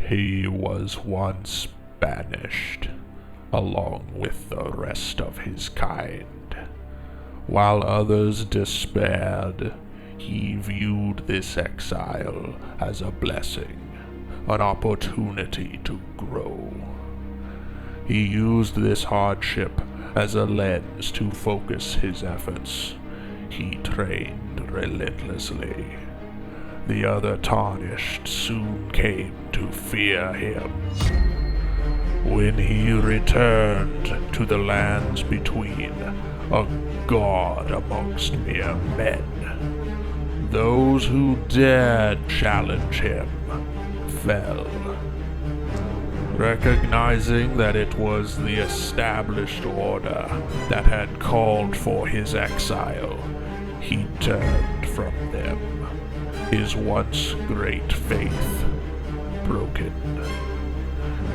He was once banished, along with the rest of his kind. While others despaired, he viewed this exile as a blessing, an opportunity to grow. He used this hardship as a lens to focus his efforts. He trained relentlessly. The other tarnished soon came to fear him. When he returned to the lands between, a god amongst mere men, those who dared challenge him fell. Recognizing that it was the established order that had called for his exile, he turned from them, his once great faith broken.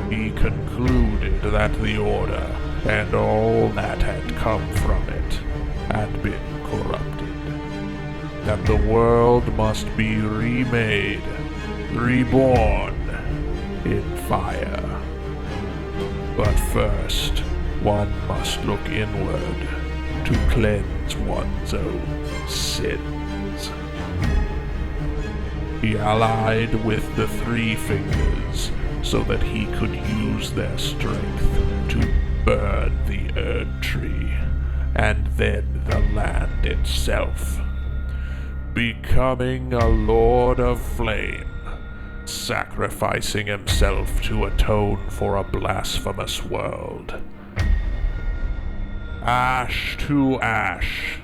He concluded that the order and all that had come from it had been corrupted, that the world must be remade, reborn in fire. But first, one must look inward to cleanse one's own sins. He allied with the Three Fingers so that he could use their strength to burn the Erd Tree, and then the land itself, becoming a Lord of Flame, sacrificing himself to atone for a blasphemous world. Ash to ash,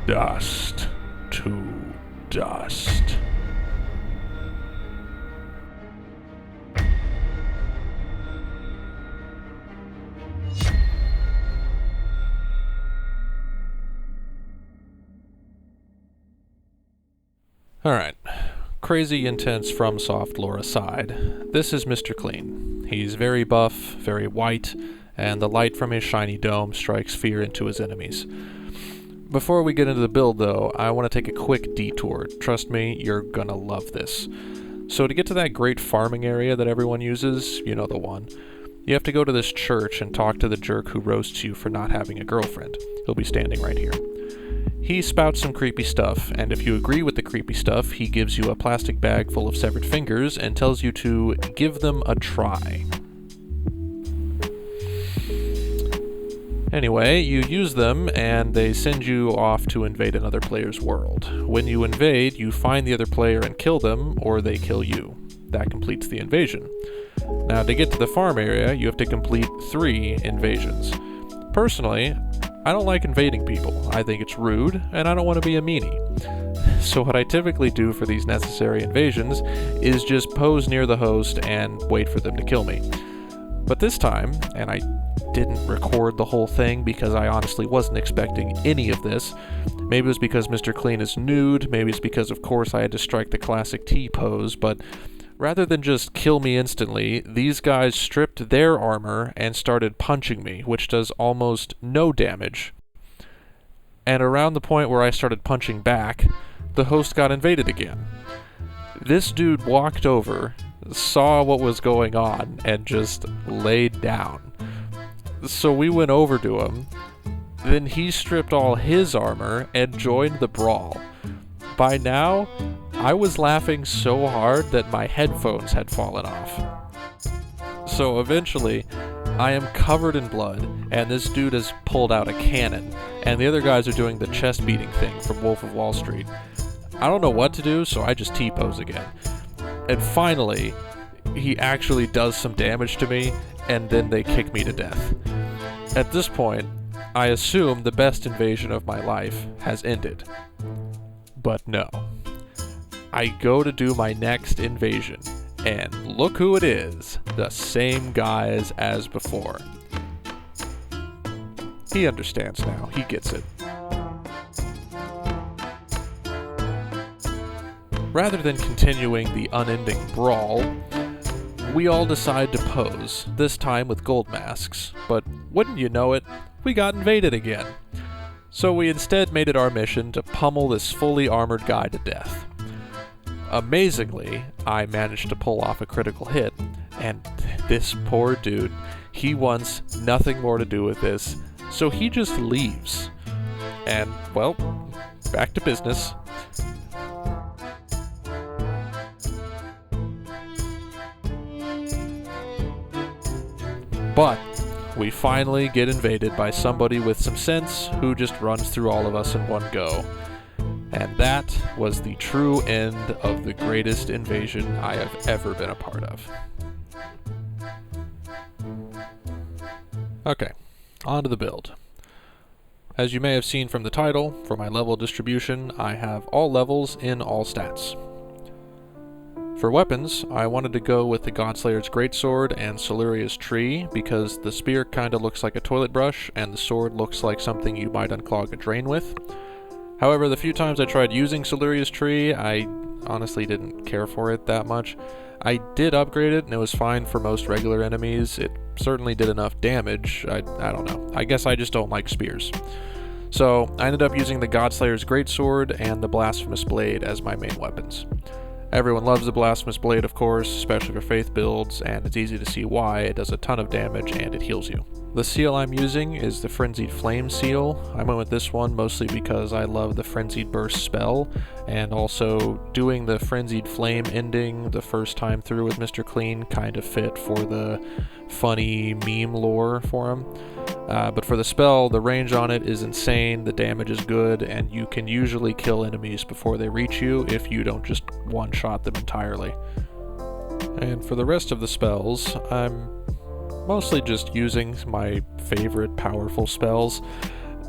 dust to dust. Alright, crazy intense FromSoft lore aside, this is Mr. Clean. He's very buff, very white, and the light from his shiny dome strikes fear into his enemies. Before we get into the build though, I want to take a quick detour. Trust me, you're gonna love this. So to get to that great farming area that everyone uses, you know the one, you have to go to this church and talk to the jerk who roasts you for not having a girlfriend. He'll be standing right here. He spouts some creepy stuff, and if you agree with the creepy stuff, he gives you a plastic bag full of severed fingers and tells you to give them a try. Anyway, you use them, and they send you off to invade another player's world. When you invade, you find the other player and kill them, or they kill you. That completes the invasion. Now, to get to the farm area, you have to complete 3 invasions. Personally, I don't like invading people. I think it's rude, and I don't want to be a meanie. So what I typically do for these necessary invasions is just pose near the host and wait for them to kill me. But this time, and I didn't record the whole thing because I honestly wasn't expecting any of this. Maybe it was because Mr. Clean is nude, maybe it's because of course I had to strike the classic T-pose, but rather than just kill me instantly, these guys stripped their armor and started punching me, which does almost no damage. And around the point where I started punching back, the host got invaded again. This dude walked over, saw what was going on, and just laid down. So we went over to him, then he stripped all his armor and joined the brawl. By now, I was laughing so hard that my headphones had fallen off. So eventually, I am covered in blood, and this dude has pulled out a cannon, and the other guys are doing the chest beating thing from Wolf of Wall Street. I don't know what to do, so I just T-pose again. And finally, he actually does some damage to me, and then they kick me to death. At this point, I assume the best invasion of my life has ended. But no. I go to do my next invasion, and look who it is, the same guys as before. He understands now, he gets it. Rather than continuing the unending brawl, we all decide to pose, this time with gold masks, but wouldn't you know it, we got invaded again. So we instead made it our mission to pummel this fully armored guy to death. Amazingly, I managed to pull off a critical hit, and this poor dude, he wants nothing more to do with this, so he just leaves. And, well, back to business. But we finally get invaded by somebody with some sense who just runs through all of us in one go. And that was the true end of the greatest invasion I have ever been a part of. Okay, on to the build. As you may have seen from the title, for my level distribution, I have all levels in all stats. For weapons, I wanted to go with the Godslayer's Greatsword and Siluria's Tree because the spear kinda looks like a toilet brush and the sword looks like something you might unclog a drain with. However, the few times I tried using Siluria's Tree, I honestly didn't care for it that much. I did upgrade it and it was fine for most regular enemies. It certainly did enough damage. I don't know. I guess I just don't like spears. So I ended up using the Godslayer's Greatsword and the Blasphemous Blade as my main weapons. Everyone loves the Blasphemous Blade, of course, especially for faith builds, and it's easy to see why. It does a ton of damage and it heals you. The seal I'm using is the Frenzied Flame seal. I went with this one mostly because I love the Frenzied Burst spell, and also doing the Frenzied Flame ending the first time through with Mr. Clean kind of fit for the funny meme lore for him. But for the spell, the range on it is insane, the damage is good, and you can usually kill enemies before they reach you if you don't just one-shot them entirely. And for the rest of the spells, I'm mostly just using my favorite powerful spells.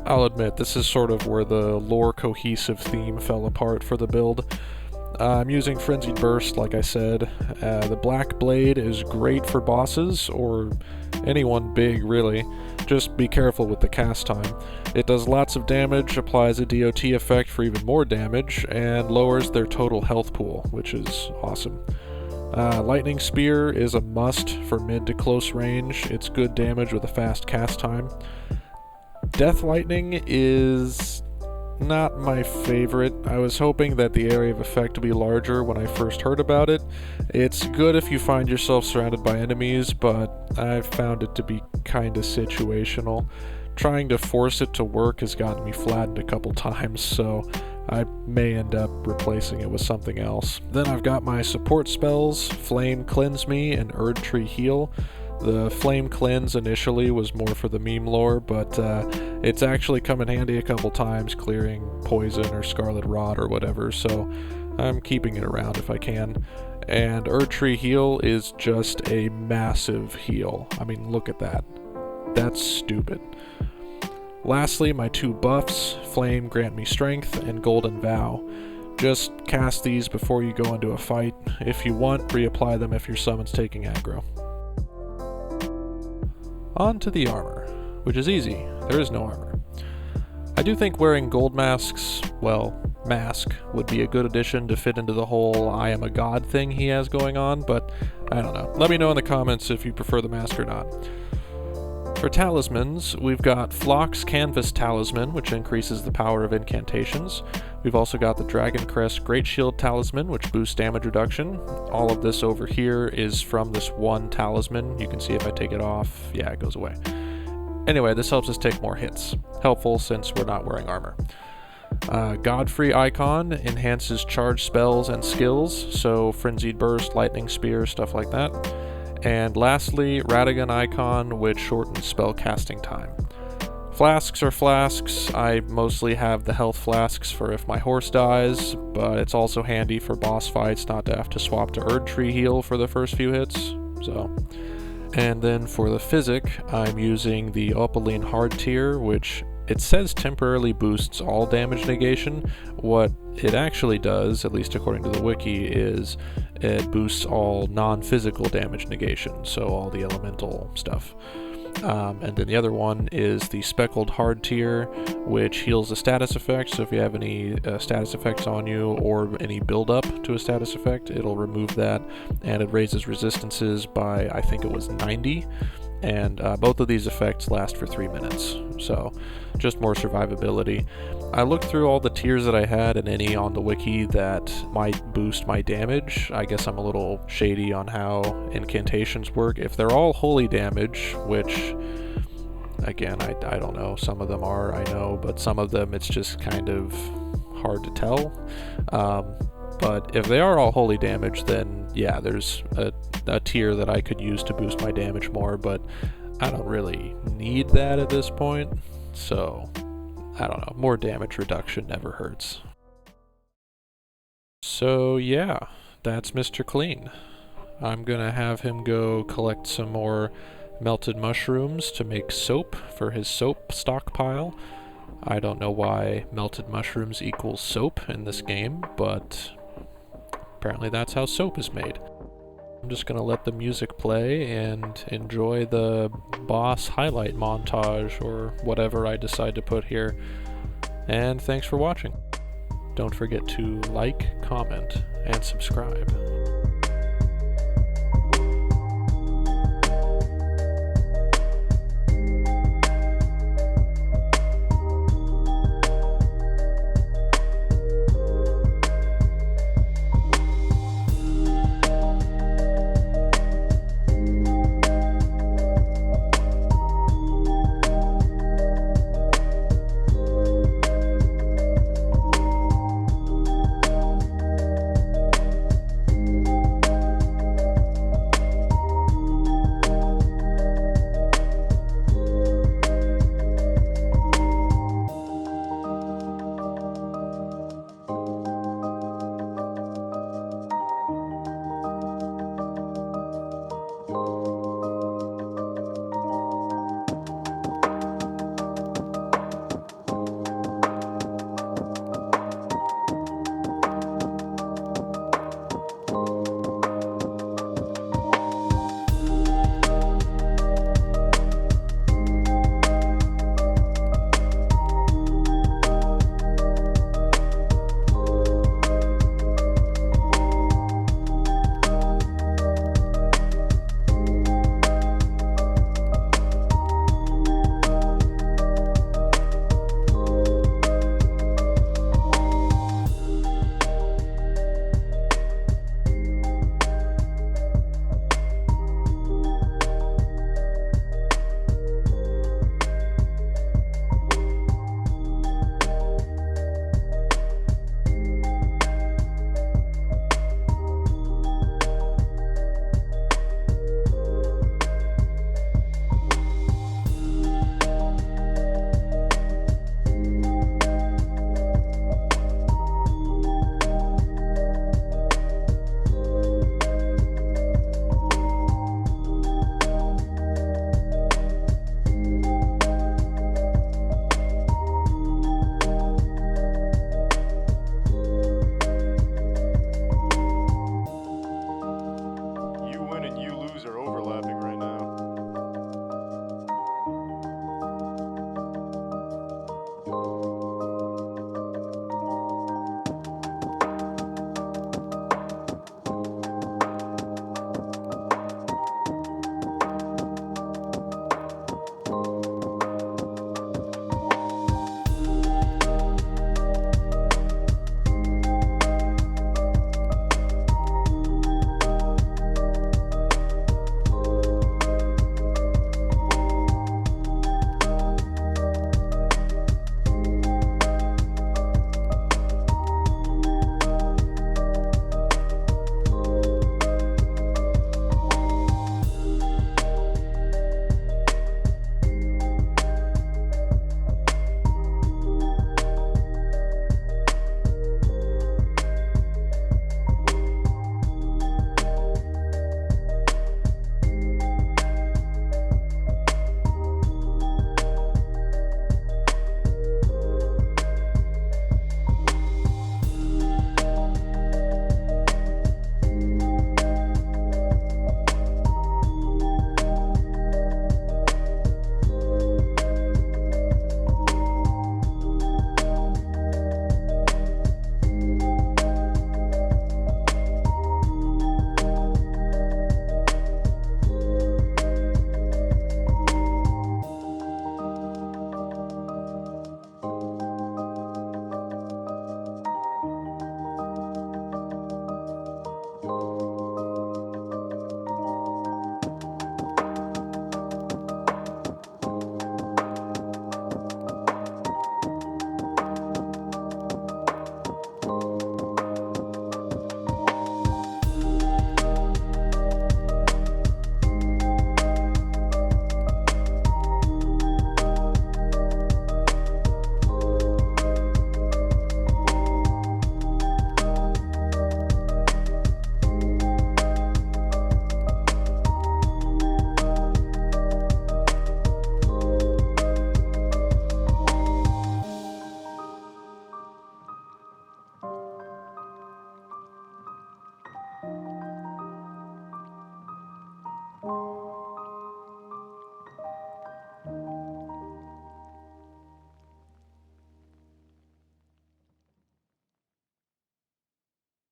I'll admit, this is sort of where the lore cohesive theme fell apart for the build. I'm using Frenzied Burst, like I said. The Black Blade is great for bosses, or anyone big, really. Just be careful with the cast time. It does lots of damage, applies a DOT effect for even more damage, and lowers their total health pool, which is awesome. Lightning Spear is a must for mid to close range. It's good damage with a fast cast time. Death Lightning is not my favorite. I was hoping that the area of effect would be larger when I first heard about it. It's good if you find yourself surrounded by enemies, but I've found it to be kinda situational. Trying to force it to work has gotten me flattened a couple times, so I may end up replacing it with something else. Then I've got my support spells, Flame Cleanse Me and Erdtree Heal. The Flame Cleanse initially was more for the meme lore, but it's actually come in handy a couple times clearing poison or scarlet rot or whatever, so I'm keeping it around if I can. And Erdtree Heal is just a massive heal. I mean, look at that. That's stupid. Lastly, my two buffs, Flame Grant Me Strength and Golden Vow. Just cast these before you go into a fight. If you want, reapply them if your summon's taking aggro. On to the armor, which is easy. There is no armor. I do think wearing gold masks, well, mask, would be a good addition to fit into the whole I am a god thing he has going on, but I don't know. Let me know in the comments if you prefer the mask or not. For talismans, we've got Flock's Canvas Talisman, which increases the power of incantations. We've also got the Dragon Crest Great Shield Talisman, which boosts damage reduction. All of this over here is from this one talisman. You can see if I take it off, yeah, it goes away. Anyway, this helps us take more hits. Helpful since we're not wearing armor. Godfrey icon enhances charge spells and skills, so Frenzied Burst, Lightning Spear, stuff like that. And lastly, Radigan icon, which shortens spell casting time. Flasks are flasks. I mostly have the health flasks for if my horse dies, but it's also handy for boss fights not to have to swap to Erdtree Heal for the first few hits. And then for the physic, I'm using the Opaline Hardtear, which it says temporarily boosts all damage negation. What it actually does, at least according to the wiki, is it boosts all non-physical damage negation, so all the elemental stuff. And then the other one is the Speckled Hardtear, which heals a status effect, so if you have any status effects on you or any build-up to a status effect, it'll remove that, and it raises resistances by, I think it was 90. and both of these effects last for 3 minutes, so just more survivability. I looked through all the tiers that I had and any on the wiki that might boost my damage. I guess I'm a little shady on how incantations work. If they're all holy damage, which again, I don't know, some of them are, I know, but some of them it's just kind of hard to tell. But if they are all holy damage, then yeah, there's a tier that I could use to boost my damage more, but I don't really need that at this point, so I don't know, more damage reduction never hurts. So yeah, that's Mr. Clean. I'm gonna have him go collect some more melted mushrooms to make soap for his soap stockpile. I don't know why melted mushrooms equals soap in this game, but apparently that's how soap is made. I'm just gonna let the music play and enjoy the boss highlight montage or whatever I decide to put here. And thanks for watching. Don't forget to like, comment, and subscribe.